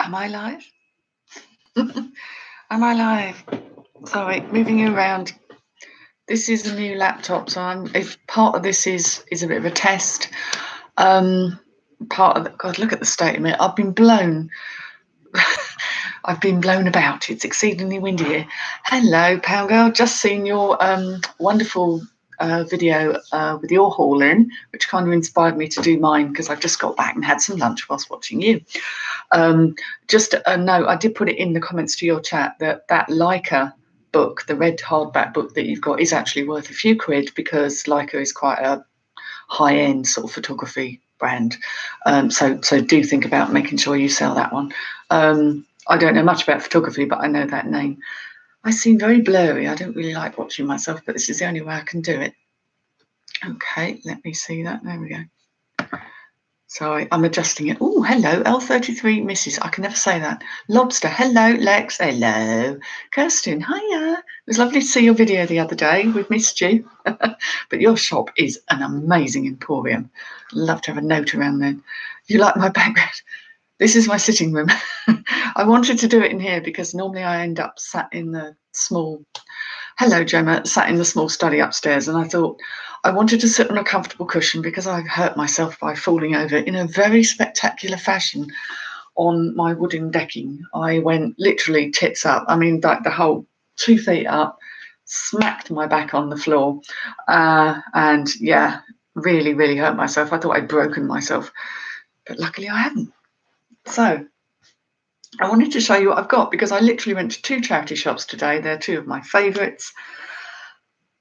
Am I live? Am I live? Sorry, moving you around. This is a new laptop, so if part of this is a bit of a test. Part of it, God, look at the state of it. I've been blown. I've been blown about. It's exceedingly windy here. Hello, Pal Girl. Just seen your wonderful video with your haul in, which kind of inspired me to do mine because I've just got back and had some lunch whilst watching you. Just a note, I did put it in the comments to your chat that Leica book, the red hardback book that you've got, is actually worth a few quid because Leica is quite a high-end sort of photography brand. So do think about making sure you sell that one. I don't know much about photography, but I know that name. I seem very blurry. I don't really like watching myself, but this is the only way I can do it. Okay, let me see that. There we go. Sorry, I'm adjusting it. Oh, hello, L33 Mrs. I can never say that. Lobster, hello, Lex, hello. Kirsten, hiya. It was lovely to see your video the other day. We've missed you. But your shop is an amazing emporium. Love to have a note around there. You like my background? This is my sitting room. I wanted to do it in here because normally I end up sat in the small, hello Gemma, sat in the small study upstairs, and I thought I wanted to sit on a comfortable cushion because I've hurt myself by falling over in a very spectacular fashion on my wooden decking. I went literally tits up. I mean, like the whole 2 feet up, smacked my back on the floor, and yeah, really, really hurt myself. I thought I'd broken myself, but luckily I hadn't. So I wanted to show you what I've got because I literally went to 2 charity shops today. They're 2 of my favourites.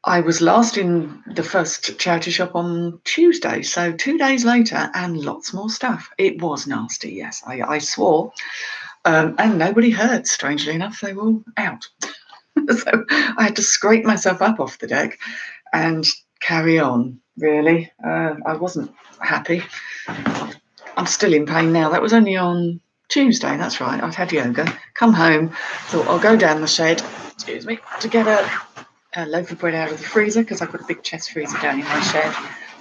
I was last in the first charity shop on Tuesday, so 2 days later, and lots more stuff. It was nasty, yes, I swore, and nobody heard, strangely enough. They were all out. So I had to scrape myself up off the deck and carry on, really. I wasn't happy. I'm still in pain now. That was only on Tuesday, that's right. I'd had yoga, come home, thought I'll go down the shed, excuse me, to get a loaf of bread out of the freezer because I've got a big chest freezer down in my shed,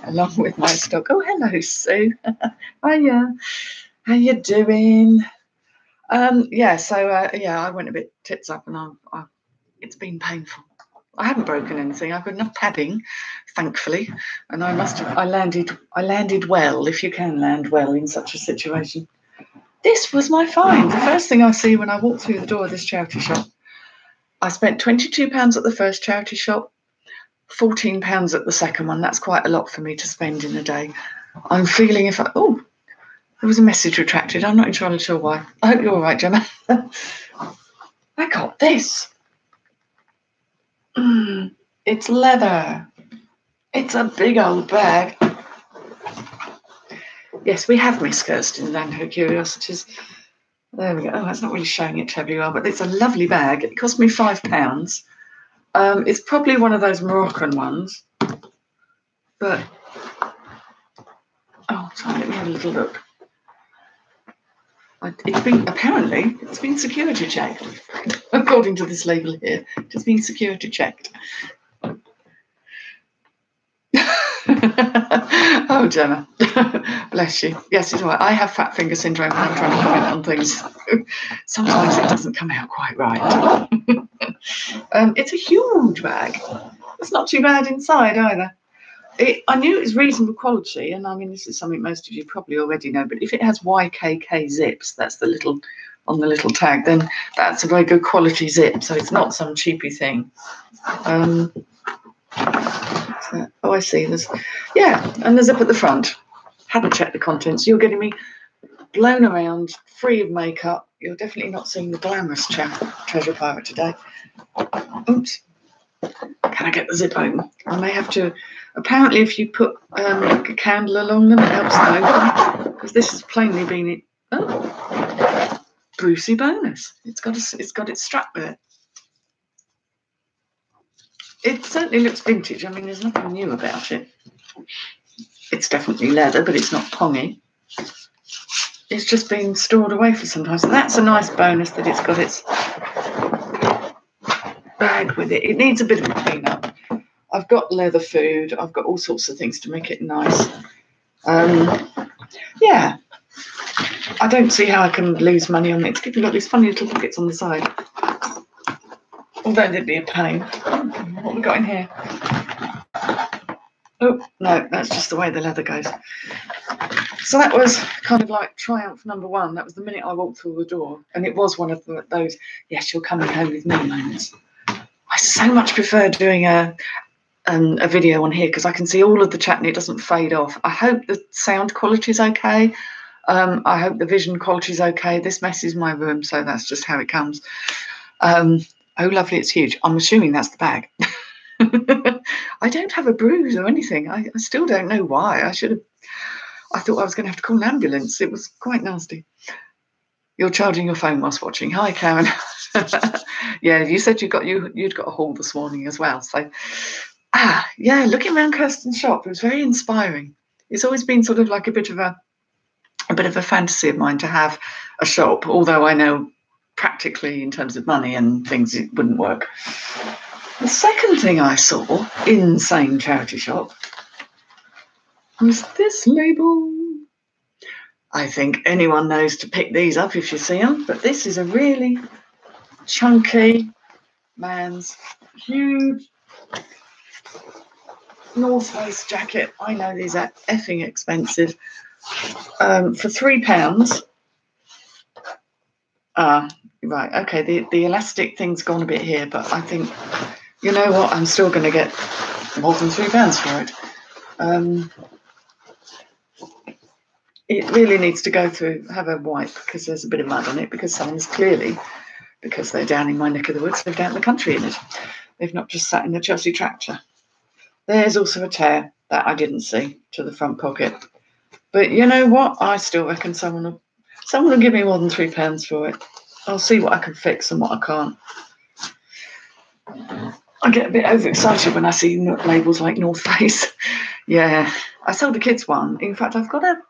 along with my stock. Oh, hello, Sue. Hiya. How you doing? Yeah, so I went a bit tits up, and it's been painful. I haven't broken anything. I've got enough padding, thankfully, and I landed well, if you can land well in such a situation. This was my find. The first thing I see when I walk through the door of this charity shop. I spent £22 at the first charity shop, £14 at the second one. That's quite a lot for me to spend in a day. I'm feeling there was a message retracted. I'm not entirely sure why. I hope you're all right, Gemma. I got this. It's leather. It's a big old bag. Yes, we have Miss Kirsten Land Her Curiosities. There we go. Oh, that's not really showing it terribly well, but it's a lovely bag. It cost me £5. It's probably one of those Moroccan ones. But, sorry, let me have a little look. It's been security checked. According to this label here, it's been security checked. Oh, Gemma, bless you. Yes, it's all right. I have fat finger syndrome when I'm trying to comment on things. Sometimes it doesn't come out quite right. It's a huge bag. It's not too bad inside either. I knew it was reasonable quality, and I mean, this is something most of you probably already know, but if it has YKK zips, that's the little on the little tag, then that's a very good quality zip, so it's not some cheapy thing. I see. There's a zip at the front. Hadn't checked the contents. You're getting me blown around, free of makeup. You're definitely not seeing the glamorous treasure pirate today. Oops. Can I get the zip open? I may have to. Apparently, if you put like a candle along them, it helps them open. Because this has plainly been it. Oh, Brucey bonus. It's got its strap there. It certainly looks vintage. I mean, there's nothing new about it. It's definitely leather, but it's not pongy. It's just been stored away for some time. So that's a nice bonus that it's got its bag with it. It needs a bit of a clean up. I've got leather food. I've got all sorts of things to make it nice. Yeah. I don't see how I can lose money on it. It's got these funny little pockets on the side. Although they'd be a pain. What have we got in here? Oh, no, that's just the way the leather goes. So that was kind of like triumph number one. That was the minute I walked through the door. And it was one of those, yes, you're coming home with me moments. I so much prefer doing a video on here because I can see all of the chat and it doesn't fade off. I hope the sound quality is okay. I hope the vision quality is okay. This mess is my room, so that's just how it comes. Oh, lovely, it's huge. I'm assuming that's the bag. I don't have a bruise or anything. I still don't know why. I thought I was going to have to call an ambulance. It was quite nasty. You're charging your phone whilst watching. Hi, Karen. Yeah, you said you'd got a haul this morning as well. So, yeah, looking around Kirsten's shop, it was very inspiring. It's always been sort of like a bit of a fantasy of mine to have a shop, although I know practically in terms of money and things it wouldn't work. The second thing I saw in the same charity shop was this label. I think anyone knows to pick these up if you see them, but this is a really chunky man's huge North Face jacket. I know these are effing expensive. For £3. Right, okay, the elastic thing's gone a bit here, but I think, you know what, I'm still going to get more than £3 for it. It really needs to go through, have a wipe, because there's a bit of mud on it, because someone's clearly, because they're down in my neck of the woods, lived out in the country in it. They've not just sat in the Chelsea tractor. There's also a tear that I didn't see to the front pocket. But you know what? I still reckon someone will give me more than £3 for it. I'll see what I can fix and what I can't. I get a bit overexcited when I see labels like North Face. Yeah, I sold the kids one. In fact, I've got a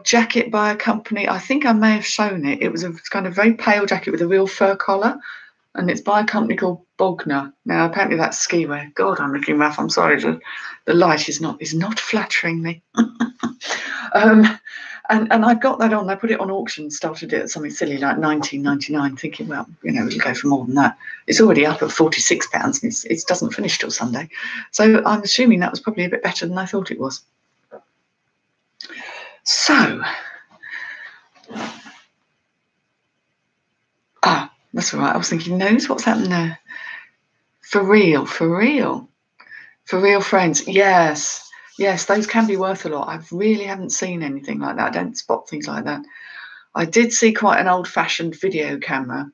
jacket by a company. I think I may have shown it. It was a kind of very pale jacket with a real fur collar, and it's by a company called Bogner. Now, apparently that's ski wear. God, I'm looking rough. I'm sorry. The light is not flattering me. And I got that on. I put it on auction, started it at something silly like £19.99, thinking, well, you know, it'll go for more than that. It's already up at £46, and it doesn't finish till Sunday. So I'm assuming that was probably a bit better than I thought it was. So, that's all right. I was thinking, nose, what's happened there? For real, friends. Yes, those can be worth a lot. I really haven't seen anything like that. I don't spot things like that. I did see quite an old-fashioned video camera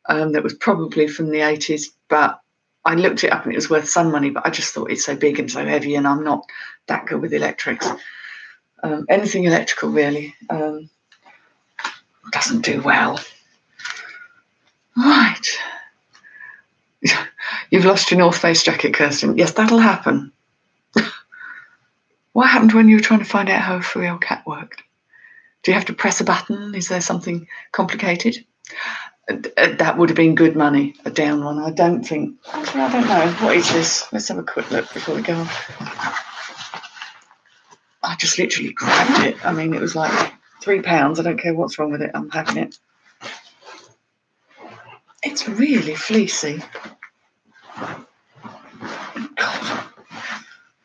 that was probably from the 80s, but I looked it up and it was worth some money, but I just thought it's so big and so heavy, and I'm not that good with electrics. Anything electrical really doesn't do well. Right. You've lost your North Face jacket, Kirsten. Yes, that'll happen. What happened when you were trying to find out how a for real cat worked? Do you have to press a button? Is there something complicated? That would have been good money, a down one. I don't think. Actually, I don't know. What is this? Let's have a quick look before we go on. I just literally grabbed it. I mean, it was like £3. I don't care what's wrong with it. I'm having it. It's really fleecy. God.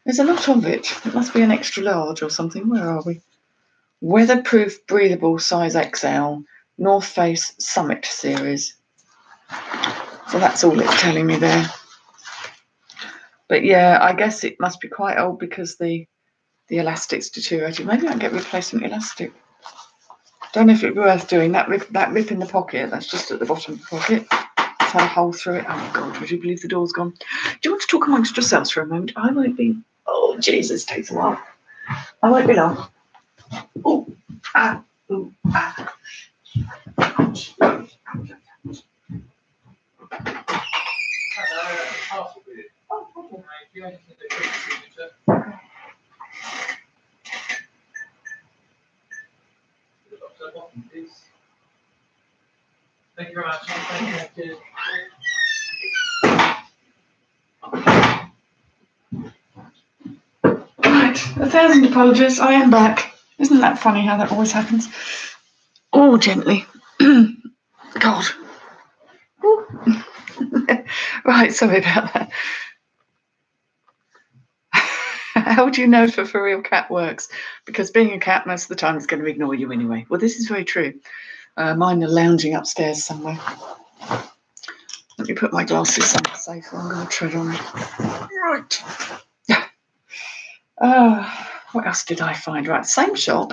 There's a lot of it. It must be an extra large or something. Where are we? Weatherproof, breathable, size XL, North Face Summit series. So that's all it's telling me there. But yeah, I guess it must be quite old because the elastic's deteriorated. Maybe I can get replacement elastic. Don't know if it'd be worth doing. That rip in the pocket, that's just at the bottom of the pocket. It's had a hole through it. Oh my God, would you believe the door's gone? Do you want to talk amongst yourselves for a moment? I won't be. Oh, Jesus, takes a while. I won't be long. Oh, ooh, Thank you very much. Thank you. Right, 1,000 apologies. I am back. Isn't that funny how that always happens? Oh, gently. God. Right, sorry about that. How do you know if a for real cat works? Because being a cat, most of the time, is going to ignore you anyway. Well, this is very true. Mine are lounging upstairs somewhere. Let me put my glasses somewhere safe or I'm going to tread on it. Right. What else did I find? Right, same shop,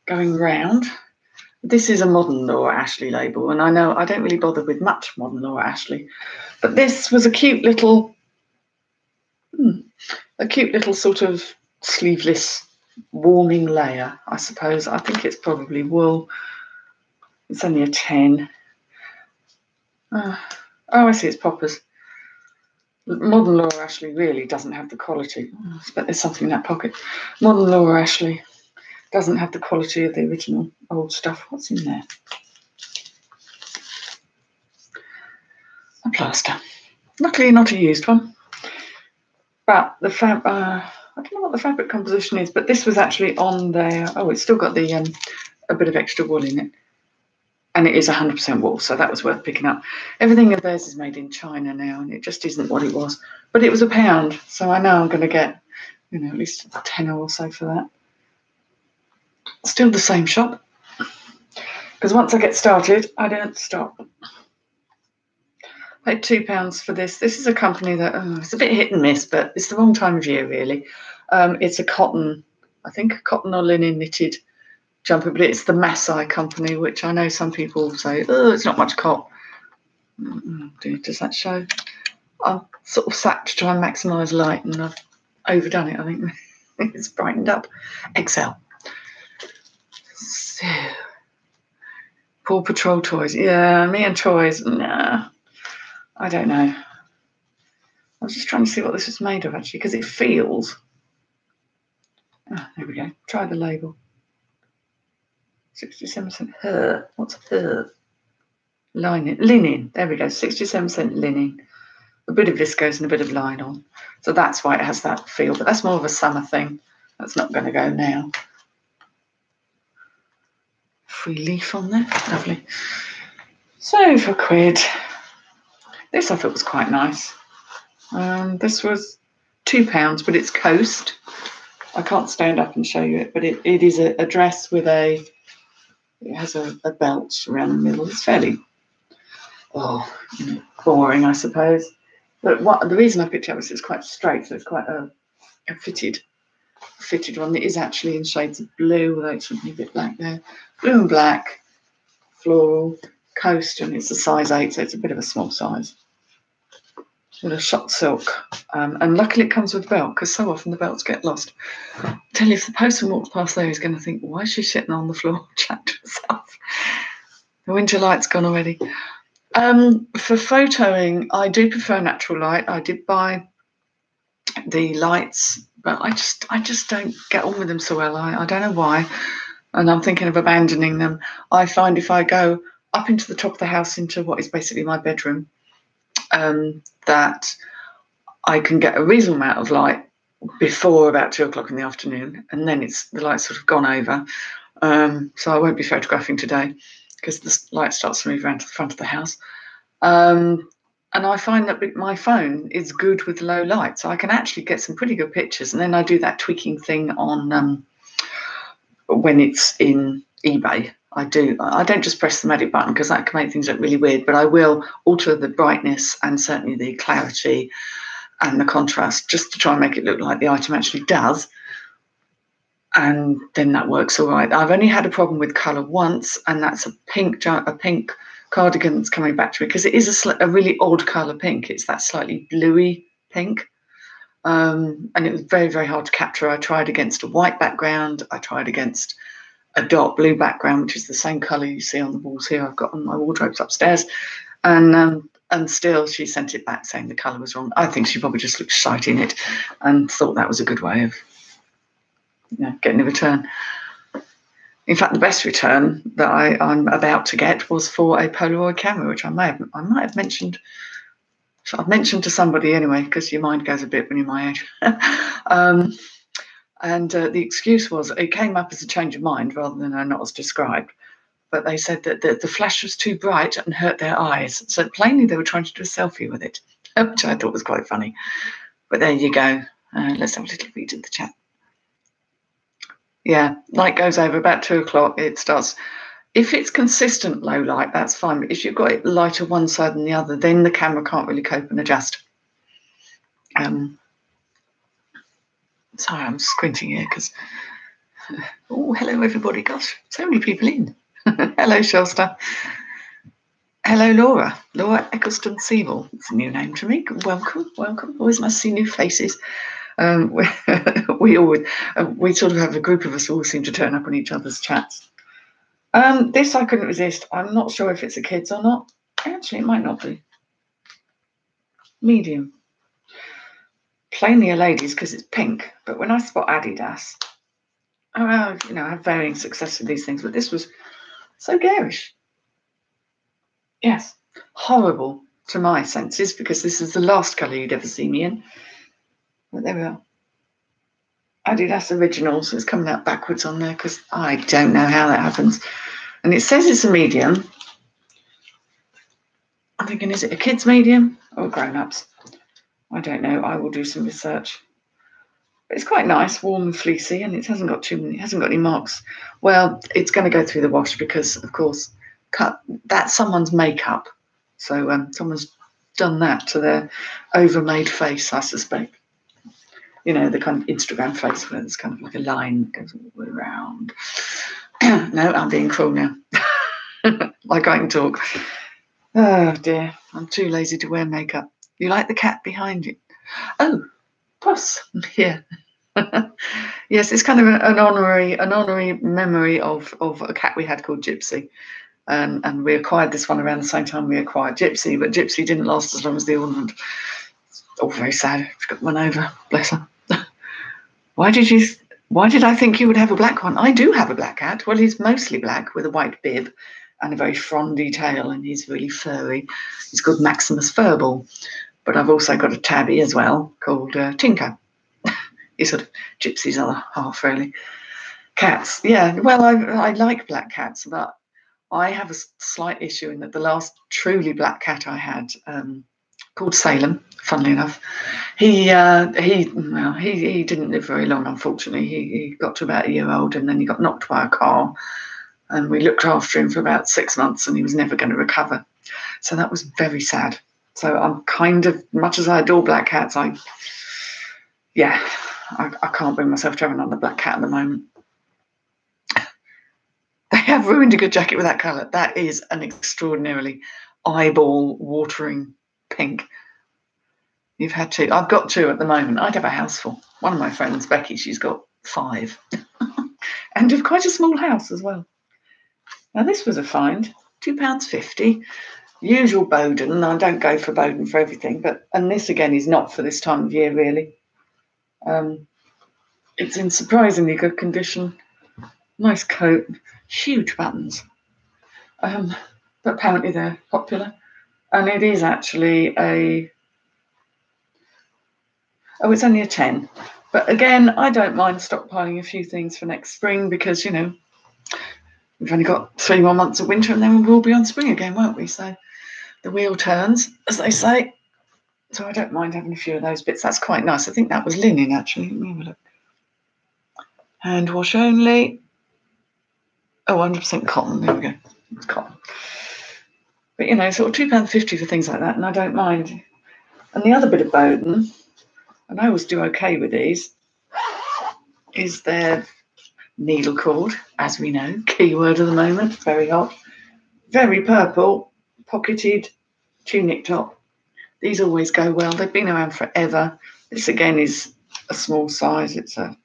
going round. This is a Modern Laura Ashley label, and I know I don't really bother with much Modern Laura Ashley, but this was a cute little sort of sleeveless warming layer, I suppose. I think it's probably wool. It's only a 10. Oh, I see, it's poppers. Modern Laura Ashley really doesn't have the quality. I bet there's something in that pocket. Modern Laura Ashley doesn't have the quality of the original old stuff. What's in there? A plaster. Luckily not a used one. But the I don't know what the fabric composition is, but this was actually on there. Oh, it's still got the a bit of extra wool in it. And it is 100% wool, so that was worth picking up. Everything of theirs is made in China now, and it just isn't what it was. But it was £1, so I know I'm going to get, at least a tenner or so for that. Still the same shop, because once I get started, I don't stop. I paid £2 for this. This is a company that it's a bit hit and miss, but it's the wrong time of year, really. It's a cotton, I think, cotton or linen knitted jumper, but it's the Masai company, which I know some people say, oh, it's not much cotton. Does that show? I've sort of sat to try and maximise light, and I've overdone it, I think. It's brightened up. XL. So, Paw Patrol toys. Yeah, me and toys. Nah, I don't know. I was just trying to see what this is made of, actually, because it feels... Oh, there we go. Try the label. 67% her. What's her? Linen. There we go. 67% linen. A bit of viscose and a bit of nylon. So that's why it has that feel. But that's more of a summer thing. That's not going to go now. Free leaf on there. Lovely. So for £1. This I thought was quite nice. This was £2, but it's Coast. I can't stand up and show you it, but it is a dress with it has a belt around the middle. It's fairly, boring, I suppose. But the reason I picked it up is it's quite straight, so it's quite a fitted one. It is actually in shades of blue, although it's a bit black there. Blue and black, floral, Coast, and it's a size 8, so it's a bit of a small size. With a shot silk, and luckily it comes with a belt, because so often the belts get lost. I tell you, if the postman walks past there, he's going to think, why is she sitting on the floor chatting to herself? The winter light's gone already. For photoing, I do prefer natural light. I did buy the lights, but I just don't get on with them so well. I don't know why, and I'm thinking of abandoning them. I find if I go up into the top of the house into what is basically my bedroom, that I can get a reasonable amount of light before about 2 o'clock in the afternoon, and then the light's sort of gone over. So I won't be photographing today because the light starts to move around to the front of the house. And I find that my phone is good with low light, so I can actually get some pretty good pictures. And then I do that tweaking thing on when it's in eBay. I don't just press the magic button because that can make things look really weird, but I will alter the brightness and certainly the clarity and the contrast just to try and make it look like the item actually does. And then that works all right. I've only had a problem with colour once, and that's a pink cardigan that's coming back to me, because it is a really odd colour pink. It's that slightly bluey pink. And it was very, very hard to capture. I tried against a white background. I tried against a dark blue background, which is the same colour you see on the walls here. I've got on my wardrobes upstairs. And still she sent it back saying the colour was wrong. I think she probably just looked shite in it and thought that was a good way of getting a return. In fact, the best return that I'm about to get was for a Polaroid camera, which I might have mentioned. So I've mentioned to somebody anyway, because your mind goes a bit when you're my age. And the excuse was it came up as a change of mind rather than not as described. But they said that the flash was too bright and hurt their eyes. So plainly they were trying to do a selfie with it, which I thought was quite funny. But there you go. Let's have a little read in the chat. Yeah, light goes over about 2 o'clock. It starts. If it's consistent low light, that's fine. But if you've got it lighter one side than the other, then the camera can't really cope and adjust. Sorry, I'm squinting here because. Oh, hello everybody! Gosh, so many people in. Hello, Shelster. Hello, Laura. Laura Eccleston Seymour. It's a new name to me. Welcome, welcome. Always nice to see new faces. We sort of have a group of us who all seem to turn up on each other's chats. This I couldn't resist. I'm not sure if it's a kid's or not. Actually, it might not be. Medium. Plainly a lady's because it's pink. But when I spot Adidas, I have varying success with these things. But this was so garish. Yes, horrible to my senses because this is the last colour you'd ever see me in. But there we are. Adidas Originals is coming out backwards on there because I don't know how that happens. And it says it's a medium. I'm thinking, is it a kid's medium or grown-ups? I don't know. I will do some research. But it's quite nice, warm and fleecy, and it hasn't got any marks. Well, it's going to go through the wash because, of course, that's someone's makeup. So someone's done that to their overmade face, I suspect. You know, the kind of Instagram face where there's kind of like a line that goes all the way around. No, I'm being cruel now. Like I can talk. Oh dear, I'm too lazy to wear makeup. You like the cat behind you? Oh, Puss. Yeah. Yes, it's kind of an honorary memory of a cat we had called Gypsy. And we acquired this one around the same time we acquired Gypsy, but Gypsy didn't last as long as the ornament. It's all very sad. She's got one over, bless her. Why did I think you would have a black one? I do have a black cat. Well, he's mostly black with a white bib and a very frondy tail, and he's really furry. He's called Maximus Furball. But I've also got a tabby as well called Tinker. He's sort of Gypsy's other half, really. Cats, yeah. Well, I like black cats, but I have a slight issue in that the last truly black cat I had, called Salem, funnily enough, he didn't live very long, unfortunately. He got to about a year old and then he got knocked by a car, and we looked after him for about 6 months and he was never going to recover. So that was very sad. So I'm kind of, much as I adore black cats, I can't bring myself to have another black cat at the moment. They have ruined a good jacket with that colour. That is an extraordinarily eyeball-watering pink. You've had two. I've got two at the moment. I'd have a house full. One of my friends, Becky, she's got 5. And of quite a small house as well. Now, this was a find. £2.50. Usual Bowden. I don't go for Bowden for everything, and this again is not for this time of year, really. It's in surprisingly good condition. Nice coat, huge buttons. But apparently they're popular. And it is actually it's only a 10. But again, I don't mind stockpiling a few things for next spring because, you know, we've only got 3 more months of winter and then we'll be on spring again, won't we? So the wheel turns, as they say. So I don't mind having a few of those bits. That's quite nice. I think that was linen, actually. Let me have a look. Hand wash only. Oh, 100% cotton. There we go. It's cotton. But, you know, sort of £2.50 for things like that, and I don't mind. And the other bit of Bowden, and I always do okay with these, is their needle cord, as we know. Keyword of the moment. Very hot. Very purple. Pocketed tunic top. These always go well. They've been around forever. This again is a small size. It's a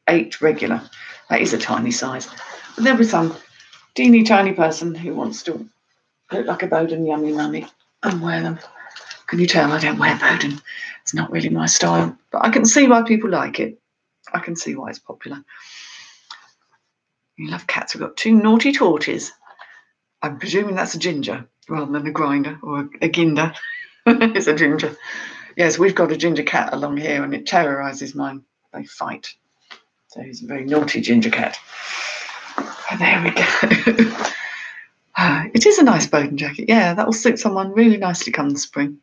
8 regular. That is a tiny size. But there'll be some teeny tiny person who wants to look like a Bowden yummy mummy and wear them. Can you tell I don't wear Bowden? It's not really my style. But I can see why people like it. I can see why it's popular. You love cats. We've got 2 naughty torties. I'm presuming that's a ginger rather than a grinder or a ginder. It's a ginger. Yes, we've got a ginger cat along here and it terrorises mine. They fight. So he's a very naughty ginger cat. And there we go. It is a nice Bowden jacket. Yeah, that will suit someone really nicely come the spring.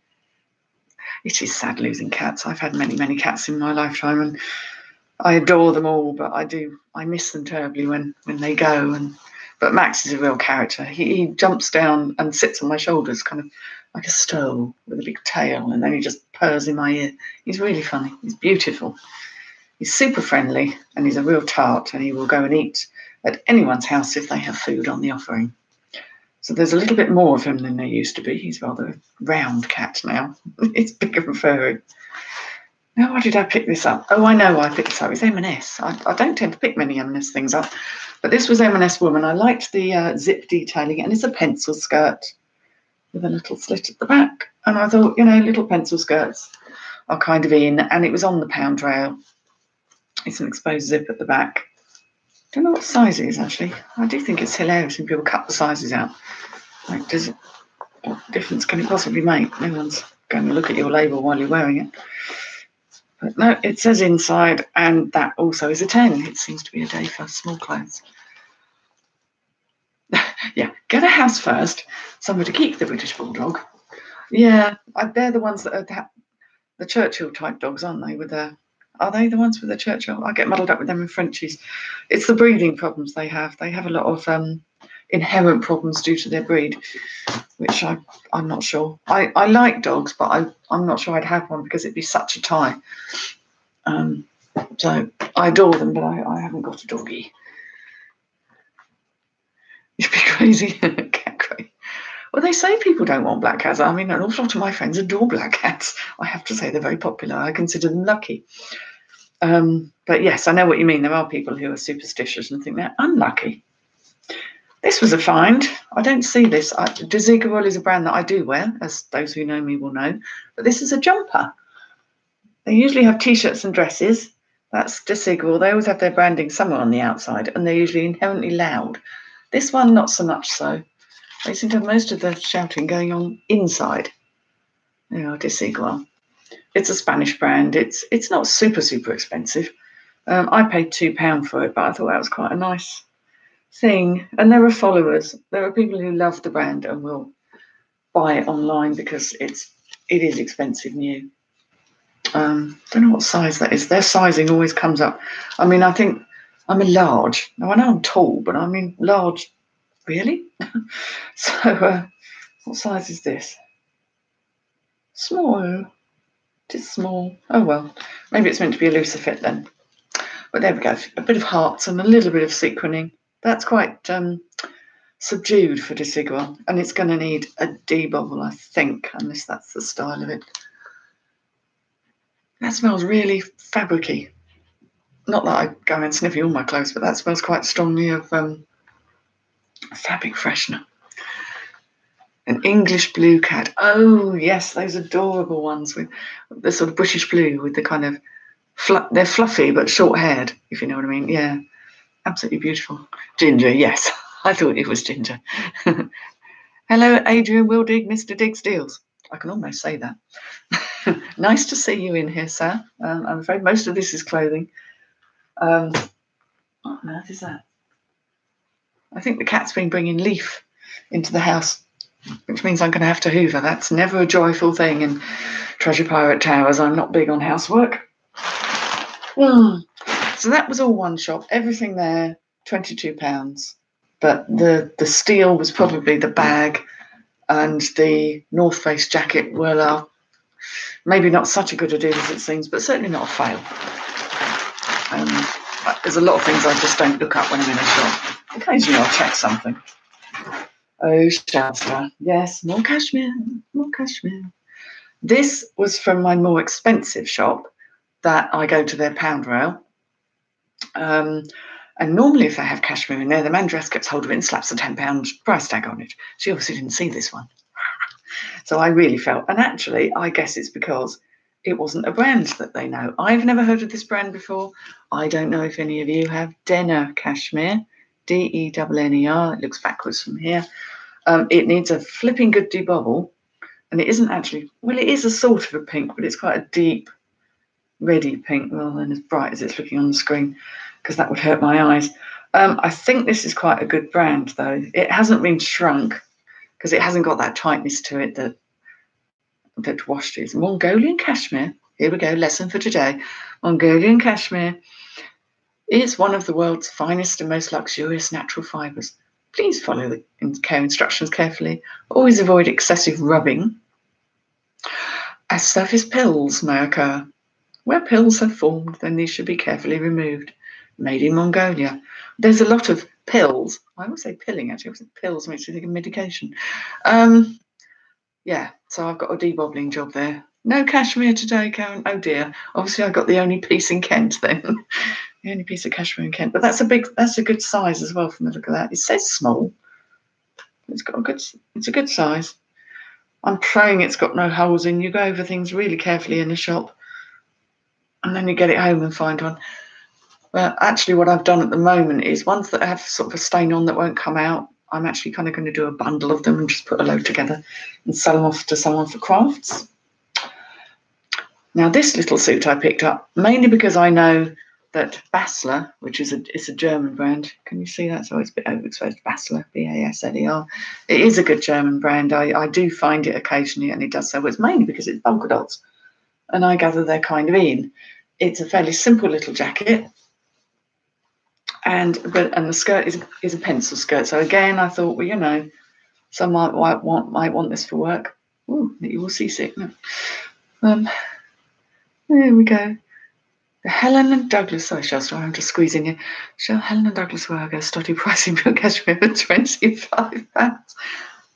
It is sad losing cats. I've had many, many cats in my lifetime and I adore them all, but I miss them terribly when they go. But Max is a real character. He jumps down and sits on my shoulders, kind of like a stole with a big tail, and then he just purrs in my ear. He's really funny. He's beautiful. He's super friendly, and he's a real tart, and he will go and eat at anyone's house if they have food on the offering. So there's a little bit more of him than there used to be. He's rather a round cat now. It's big and furry. Now, why did I pick this up? Oh, I know why I picked this up. It's M&S. I don't tend to pick many M&S things up, but this was M&S Woman. I liked the zip detailing, and it's a pencil skirt with a little slit at the back. And I thought, little pencil skirts are kind of in, and it was on the pound rail. It's an exposed zip at the back. Don't know what size it is, actually. I do think it's hilarious when people cut the sizes out. Like, what difference can it possibly make? No one's going to look at your label while you're wearing it. But no, it says inside, and that also is a 10. It seems to be a day for small clothes. Yeah, get a house first, somewhere to keep the British Bulldog. Yeah, they're the ones that are the Churchill type dogs, aren't they? Are they the ones with the Churchill? I get muddled up with them in Frenchies. It's the breeding problems they have. They have a lot of inherent problems due to their breed, which I'm not sure. I like dogs, but I'm not sure I'd have one because it'd be such a tie. So I adore them, but I haven't got a doggy. You'd be crazy. Cat crazy. Well, they say people don't want black cats. I mean, an awful lot of my friends adore black cats. I have to say they're very popular. I consider them lucky. But yes, I know what you mean. There are people who are superstitious and think they're unlucky. This was a find. I don't see this. Desigual is a brand that I do wear, as those who know me will know. But this is a jumper. They usually have T-shirts and dresses. That's Desigual. They always have their branding somewhere on the outside, and they're usually inherently loud. This one, not so much so. They seem to have most of the shouting going on inside. Desigual. It's a Spanish brand. It's not super, super expensive. I paid £2 for it, but I thought that was quite a nice thing. And there are followers. There are people who love the brand and will buy it online because it is expensive new. Don't know what size that is. Their sizing always comes up. I mean, I think I'm a large. Now, I know I'm tall, but I mean large. Really? So, what size is this? Small. It is small. Oh, well. Maybe it's meant to be a looser fit then. But there we go. A bit of hearts and a little bit of sequining. That's quite subdued for Desigual. And it's going to need a D-bobble, I think, unless that's the style of it. That smells really fabricy. Not that I go and sniffing all my clothes, but that smells quite strongly of fabric freshener. An English blue cat. Oh, yes, those adorable ones with the sort of British blue with the kind of, they're fluffy but short-haired, if you know what I mean. Yeah, absolutely beautiful. Ginger, yes, I thought it was Ginger. Hello, Adrian Wildig, Mr. Diggs Deals. I can almost say that. Nice to see you in here, sir. I'm afraid most of this is clothing. What on earth is that? I think the cat's been bringing leaf into the house, which means I'm going to have to hoover. That's never a joyful thing in Treasure Pirate Towers. I'm not big on housework. So that was all one shop. Everything there, £22. But the steal was probably the bag, and the North Face jacket were maybe not such a good a deal as it seems, but certainly not a fail. There's a lot of things I just don't look up when I'm in a shop. Occasionally I'll check something. Oh, Shasta. Yes, more cashmere, more cashmere. This was from my more expensive shop that I go to their pound rail. And normally if they have cashmere in there, the manageress gets hold of it and slaps a £10 price tag on it. She obviously didn't see this one. So I really felt, and actually I guess it's because it wasn't a brand that they know. I've never heard of this brand before. I don't know if any of you have. Denner Cashmere, Denner. It looks backwards from here. It needs a flipping good debobble, And it isn't actually, well, it is a sort of a pink, but it's quite a deep, reddy pink rather than as bright as it's looking on the screen, because that would hurt my eyes. I think this is quite a good brand, though. It hasn't been shrunk because it hasn't got that tightness to it that washed is. Mongolian cashmere. Here we go, lesson for today. Mongolian cashmere is one of the world's finest and most luxurious natural fibres. Please follow the care instructions carefully. Always avoid excessive rubbing, as surface pills may occur. Where pills have formed, then these should be carefully removed. Made in Mongolia. There's a lot of pills. I always say pilling, actually. Pills makes you think of medication. Yeah, so I've got a debobbling job there. No cashmere today, Karen. Oh dear. Obviously, I got the only piece in Kent then. The only piece of cashmere in Kent. But that's a good size as well from the look of that. It says small. It's a good size. I'm praying it's got no holes in. You go over things really carefully in the shop, and then you get it home and find one. Well, actually, what I've done at the moment is ones that have sort of a stain on that won't come out, I'm actually kind of going to do a bundle of them and just put a load together and sell them off to someone for crafts. Now, this little suit I picked up mainly because I know that Basler, which is a German brand, can you see that? So it's a bit overexposed. Basler, B-A-S-L-E-R. It is a good German brand. I do find it occasionally, and it does so. It's mainly because it's polka dots, and I gather they're kind of in. It's a fairly simple little jacket, and the skirt is a pencil skirt. So again, I thought, well, you know, some might want this for work. Ooh, you will see sick. No. There we go. The Helen and Douglas, sorry, I'm just squeezing you. Helen and Douglas Werger started pricing for cashmere for £25.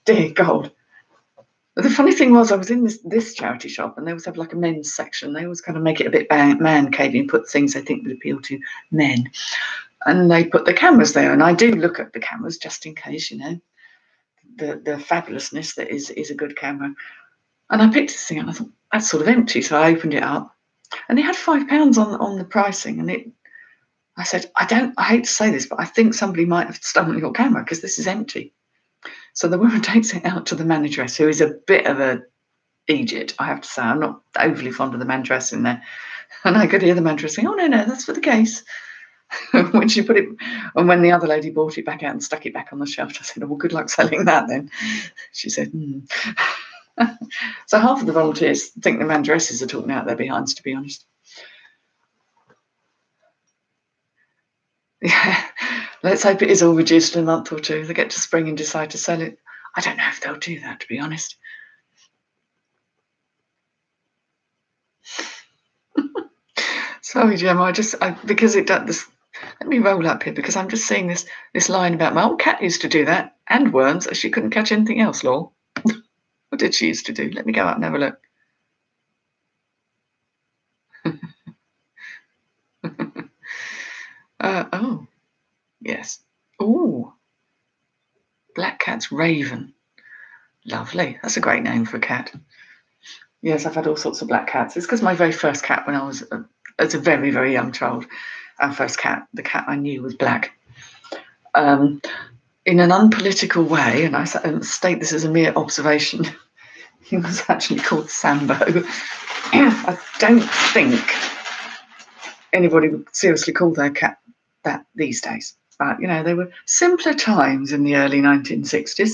Dear God. But the funny thing was, I was in this charity shop, and they always have like a men's section. They always kind of make it a bit man-cavey and put things they think would appeal to men. And they put the cameras there, and I do look at the cameras just in case, you know, the fabulousness that is a good camera. And I picked this thing up, and I thought, that's sort of empty. So I opened it up, and it had £5 on the pricing. And I said, I hate to say this, but I think somebody might have stolen your camera because this is empty. So the woman takes it out to the manageress, who is a bit of a idiot, I have to say. I'm not overly fond of the manageress in there. And I could hear the manageress saying, oh, no, that's for the case. When she put it, and when the other lady brought it back out and stuck it back on the shelf, I said, oh, well, good luck selling that then. She said, So half of the volunteers think the manageresses are talking out their behinds, to be honest. Yeah, let's hope it is all reduced in a month or two. They get to spring and decide to sell it. I don't know if they'll do that, to be honest. Sorry, Gemma, because it does this. Let me roll up here because I'm just seeing this line about my old cat used to do that, and worms. She couldn't catch anything else, Law. What did she used to do? Let me go up and have a look. Oh, yes. Oh, Black Cat's Raven. Lovely. That's a great name for a cat. Yes, I've had all sorts of black cats. It's because my very first cat, when I was as a very, very young child, our first cat, the cat I knew was black. In an unpolitical way, and I state this as a mere observation, he was actually called Sambo. I don't think anybody would seriously call their cat that these days. But, you know, they were simpler times in the early 1960s.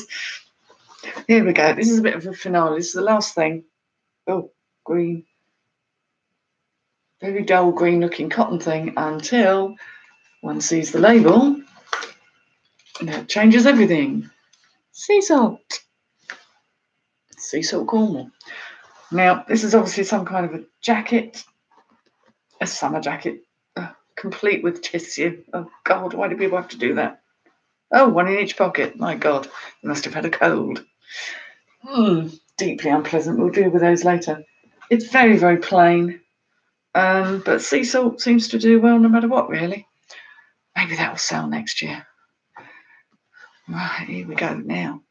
Here we go. This is a bit of a finale. This is the last thing. Oh, green. Very dull green looking cotton thing until one sees the label. And that changes everything. Sea salt. Sea salt Cornwall. Now, this is obviously some kind of a jacket. A summer jacket. Complete with tissue. Oh, God, why do people have to do that? Oh, one in each pocket. My God, they must have had a cold. Deeply unpleasant. We'll deal with those later. It's very, very plain. But sea salt seems to do well no matter what, really. Maybe that will sell next year. Right, here we go now.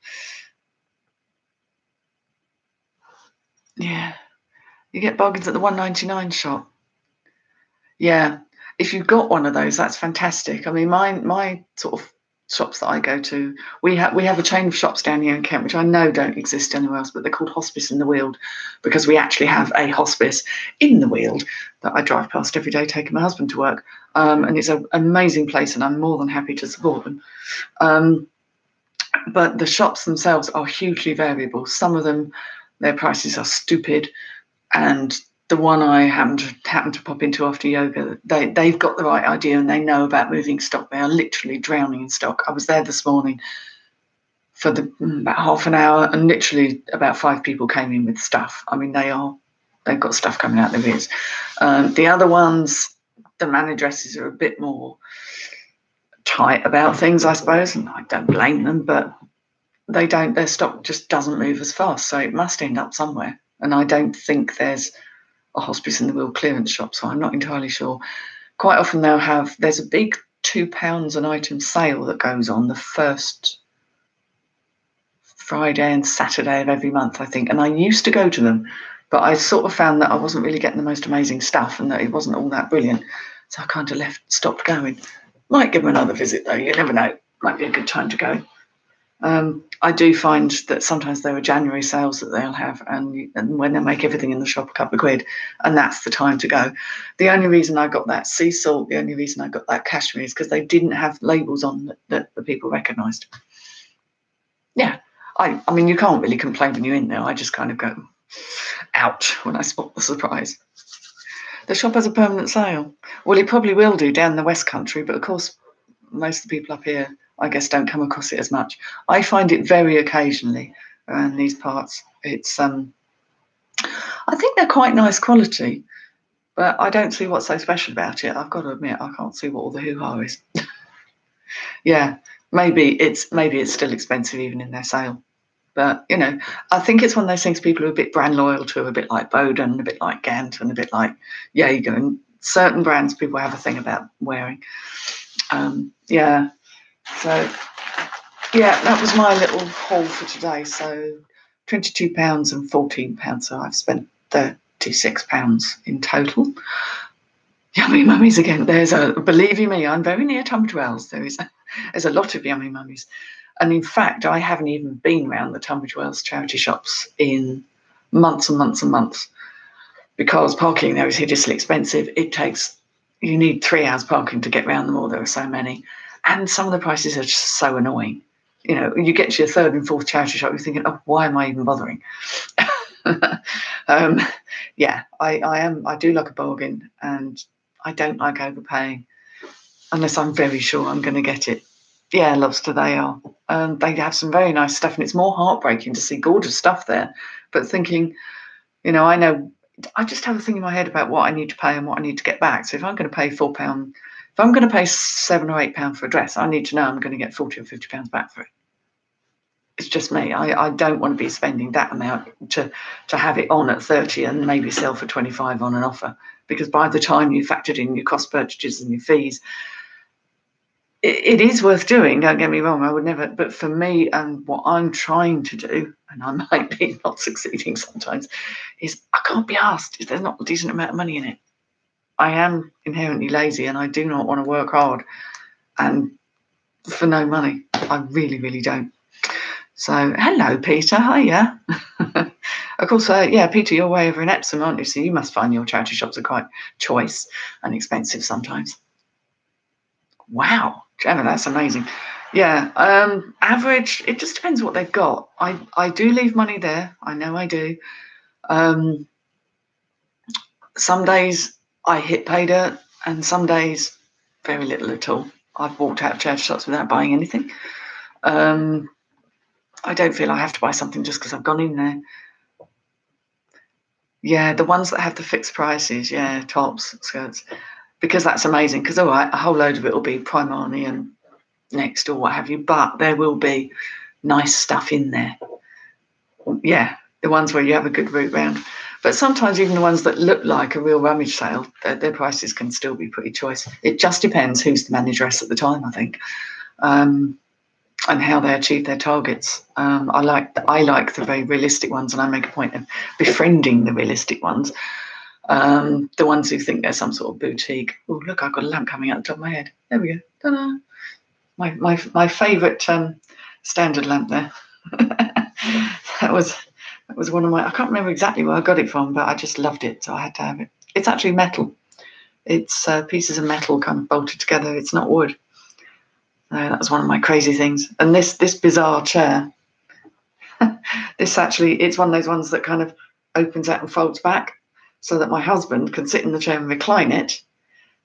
Yeah. You get bargains at the $1.99 shop. Yeah. If you've got one of those, that's fantastic. I mean, my sort of shops that I go to. We have a chain of shops down here in Kent, which I know don't exist anywhere else, but they're called Hospice in the Weald, because we actually have a hospice in the Weald that I drive past every day taking my husband to work. And it's an amazing place, and I'm more than happy to support them. But the shops themselves are hugely variable. Some of them, their prices are stupid, and the one I happened to pop into after yoga, they've got the right idea and they know about moving stock. They are literally drowning in stock. I was there this morning for about half an hour, and literally about 5 people came in with stuff. I mean, they've got stuff coming out their ears. The other ones, the manageresses are a bit more tight about things, I suppose, and I don't blame them, but their stock just doesn't move as fast, so it must end up somewhere. And I don't think there's a Hospice in the Weald clearance shop, so I'm not entirely sure. Quite often there's a big £2 an item sale that goes on the first Friday and Saturday of every month, I think. And I used to go to them, but I sort of found that I wasn't really getting the most amazing stuff and that it wasn't all that brilliant. So I kind of stopped going. Might give them another visit though, you never know. Might be a good time to go. I do find that sometimes there are January sales that they'll have, and when they make everything in the shop a couple of quid, and that's the time to go. The only reason I got that sea salt, the only reason I got that cashmere is because they didn't have labels on that the people recognised. Yeah, I mean, you can't really complain when you're in there. I just kind of go, ouch, when I spot the surprise. The shop has a permanent sale. Well, it probably will do down in the West Country, but of course, most of the people up here, I guess, don't come across it as much. I find it very occasionally around these parts. It's, I think they're quite nice quality, but I don't see what's so special about it. I've got to admit, I can't see what all the hoo-ha is. Yeah, maybe it's still expensive even in their sale. But, you know, I think it's one of those things people are a bit brand loyal to, a bit like Boden, a bit like Gant, and a bit like Jaeger. And certain brands people have a thing about wearing. Yeah. So, yeah, that was my little haul for today. So £22 and £14. So I've spent £36 in total. Yummy mummies again. Believe you me, I'm very near Tunbridge Wells. There's a lot of yummy mummies. And in fact, I haven't even been around the Tunbridge Wells charity shops in months and months and months, because parking there is hideously expensive. You need 3 hours parking to get around them all. There are so many. And some of the prices are just so annoying. You know, you get to your third and fourth charity shop, you're thinking, oh, why am I even bothering? Yeah, I do like a bargain, and I don't like overpaying unless I'm very sure I'm going to get it. Yeah, Lobster, they are. They have some very nice stuff, and it's more heartbreaking to see gorgeous stuff there. But thinking, you know, I just have a thing in my head about what I need to pay and what I need to get back. So if I'm going to pay £4, if I'm going to pay £7 or £8 for a dress, I need to know I'm going to get £40 or £50 back for it. It's just me. I don't want to be spending that amount to have it on at 30 and maybe sell for 25 on an offer, because by the time you factored in your cost purchases and your fees, it is worth doing, don't get me wrong, I would never, but for me and what I'm trying to do, and I might be not succeeding sometimes, is I can't be asked if there's not a decent amount of money in it. I am inherently lazy and I do not want to work hard and for no money. I really, really don't. So, hello, Peter. Hiya. Of course, yeah, Peter, you're way over in Epsom, aren't you? So you must find your charity shops are quite choice and expensive sometimes. Wow. Gemma, that's amazing. Yeah, average, it just depends what they've got. I do leave money there. I know I do. Some days I hit pay dirt, and some days very little at all. I've walked out of charity shops without buying anything. I don't feel I have to buy something just because I've gone in there. Yeah, the ones that have the fixed prices, yeah, tops, skirts, because that's amazing. Because, all right, a whole load of it will be Primani and Next or what have you, but there will be nice stuff in there. Yeah, the ones where you have a good route round. But sometimes even the ones that look like a real rummage sale, their prices can still be pretty choice. It just depends who's the manageress at the time, I think, and how they achieve their targets. I like the very realistic ones, and I make a point of befriending the realistic ones. The ones who think they're some sort of boutique. Oh, look, I've got a lamp coming out the top of my head. There we go. Ta-da. My favourite standard lamp there. that was one of my. I can't remember exactly where I got it from, but I just loved it, so I had to have it. It's actually metal. It's pieces of metal kind of bolted together. It's not wood. That was one of my crazy things. And this bizarre chair. This actually, it's one of those ones that kind of opens out and folds back, so that my husband can sit in the chair and recline it.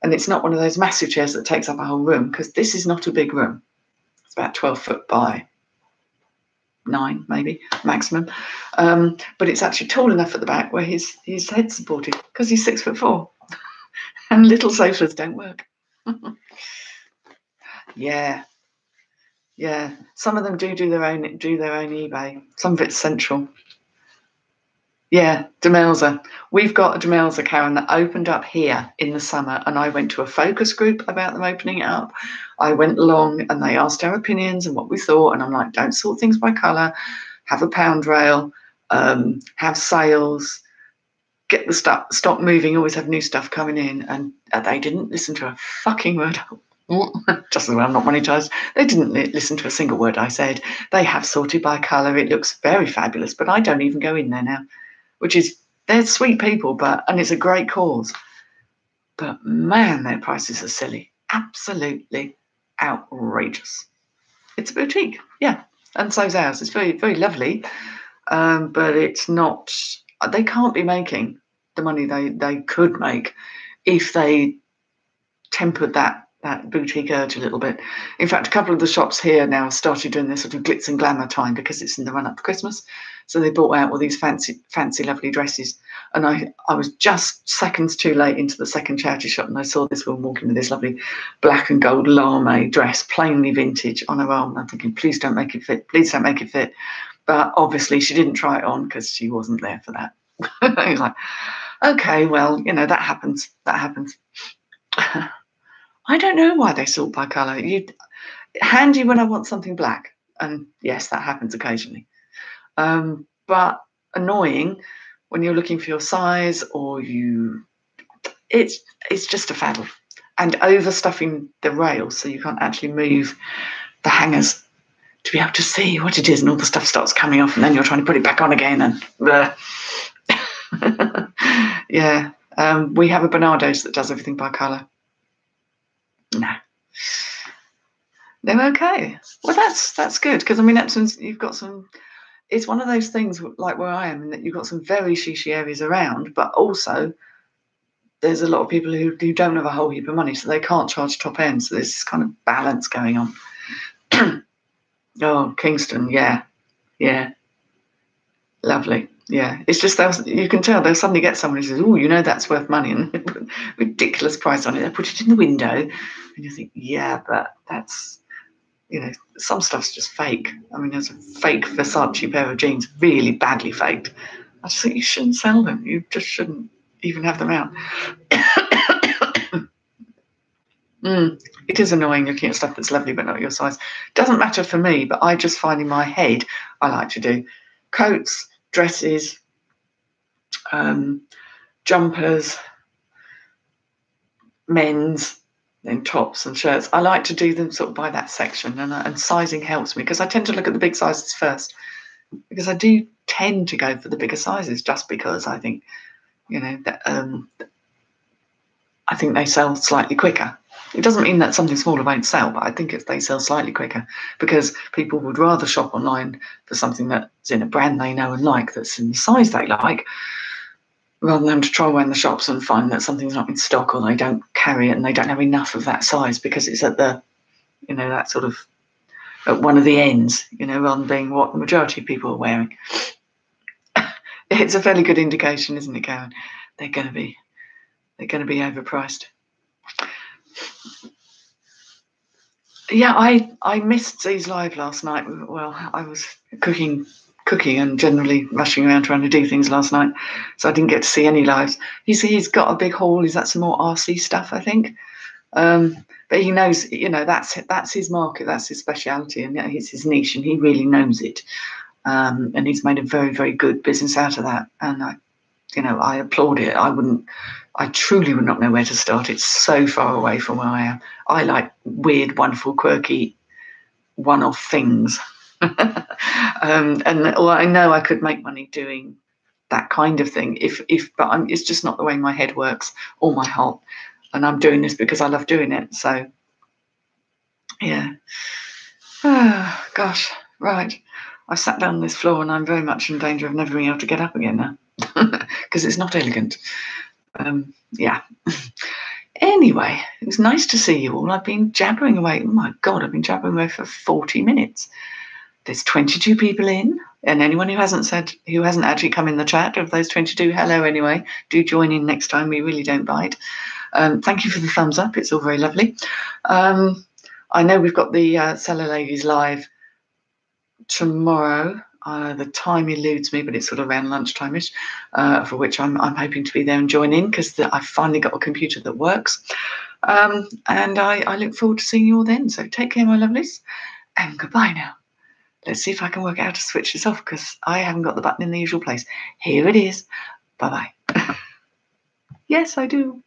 And it's not one of those massive chairs that takes up a whole room, because this is not a big room. It's about 12 foot by 9, maybe, maximum. But it's actually tall enough at the back where his head's supported, because he's 6'4". And little sofas don't work. Yeah. Some of them do their own eBay. Some of it's central. Yeah, Demelza. We've got a Demelza, Karen, that opened up here in the summer, and I went to a focus group about them opening it up. I went along and they asked our opinions and what we thought, and I'm like, don't sort things by colour, have a pound rail, have sales, get the stop moving, always have new stuff coming in. And they didn't listen to a fucking word. Just as well I'm not monetised. They didn't listen to a single word I said. They have sorted by colour. It looks very fabulous, but I don't even go in there now. Which is, they're sweet people, and it's a great cause. But man, their prices are silly. Absolutely outrageous. It's a boutique, yeah. And so's ours. It's very, very lovely. But it's not, they can't be making the money they could make if they tempered that boutique urge a little bit. In fact, a couple of the shops here now started doing this sort of glitz and glamour time, because it's in the run up to Christmas. So they brought out all these fancy, lovely dresses. And I was just seconds too late into the second charity shop, and I saw this woman walking with this lovely black and gold lame dress, plainly vintage, on her arm. And I'm thinking, please don't make it fit. Please don't make it fit. But obviously she didn't try it on because she wasn't there for that. I was like, okay, well, that happens. That happens. I don't know why they sort by colour. Handy when I want something black. And yes, that happens occasionally. But annoying when you're looking for your size, or it's just a faddle. And overstuffing the rails so you can't actually move the hangers to be able to see what it is, and all the stuff starts coming off, and then you're trying to put it back on again. And yeah, we have a Bernardo's that does everything by colour. No, they're okay. Well, that's good, because I mean, Epsom's, you've got some. It's one of those things like where I am, in that you've got some very chic areas around, but also there's a lot of people who don't have a whole heap of money, so they can't charge top end. So there's this kind of balance going on. Oh, Kingston, yeah, lovely. Yeah, it's just you can tell they'll suddenly get someone who says, "Oh, that's worth money," and they put a ridiculous price on it. They put it in the window, and you think, yeah, but that's, some stuff's just fake. I mean, there's a fake Versace pair of jeans, really badly faked. I just think you shouldn't sell them. You just shouldn't even have them out. It is annoying looking at stuff that's lovely but not your size. Doesn't matter for me, but I just find in my head I like to do coats, dresses, jumpers, men's, then tops and shirts. I like to do them sort of by that section, and sizing helps me, because I tend to look at the big sizes first, because I do tend to go for the bigger sizes, just because I think, I think they sell slightly quicker. It doesn't mean that something smaller won't sell, but I think they sell slightly quicker, because people would rather shop online for something that's in a brand they know and like, that's in the size they like, rather than to try around the shops and find that something's not in stock, or they don't carry it and they don't have enough of that size because it's at the, that sort of, at one of the ends, rather than being what the majority of people are wearing. It's a fairly good indication, isn't it, Karen? They're going to be overpriced. Yeah, I missed Z's live last night. Well, I was cooking and generally rushing around trying to do things last night, so I didn't get to see any lives. He's got a big haul. Is that some more RC stuff, I think? But he knows, that's his market, that's his speciality, and it's his niche, and he really knows it. And he's made a very, very good business out of that. And I applaud it. I truly would not know where to start. It's so far away from where I am. I like weird, wonderful, quirky, one-off things. And I know I could make money doing that kind of thing but it's just not the way my head works or my heart, and I'm doing this because I love doing it. So yeah. Oh, gosh, right. I sat down on this floor and I'm very much in danger of never being able to get up again now because it's not elegant. Yeah. Anyway, it was nice to see you all. I've been jabbering away. Oh my God, I've been jabbering away for 40 minutes. There's 22 people in, and anyone who hasn't actually come in the chat, of those 22, hello anyway. Do join in next time. We really don't bite. Thank you for the thumbs up. It's all very lovely. I know we've got the Cellar Ladies live tomorrow. The time eludes me, but it's sort of around lunchtime-ish, for which I'm hoping to be there and join in because I've finally got a computer that works. And I look forward to seeing you all then. So take care, my lovelies, and goodbye now. Let's see if I can work out how to switch this off because I haven't got the button in the usual place. Here it is. Bye-bye. Yes, I do.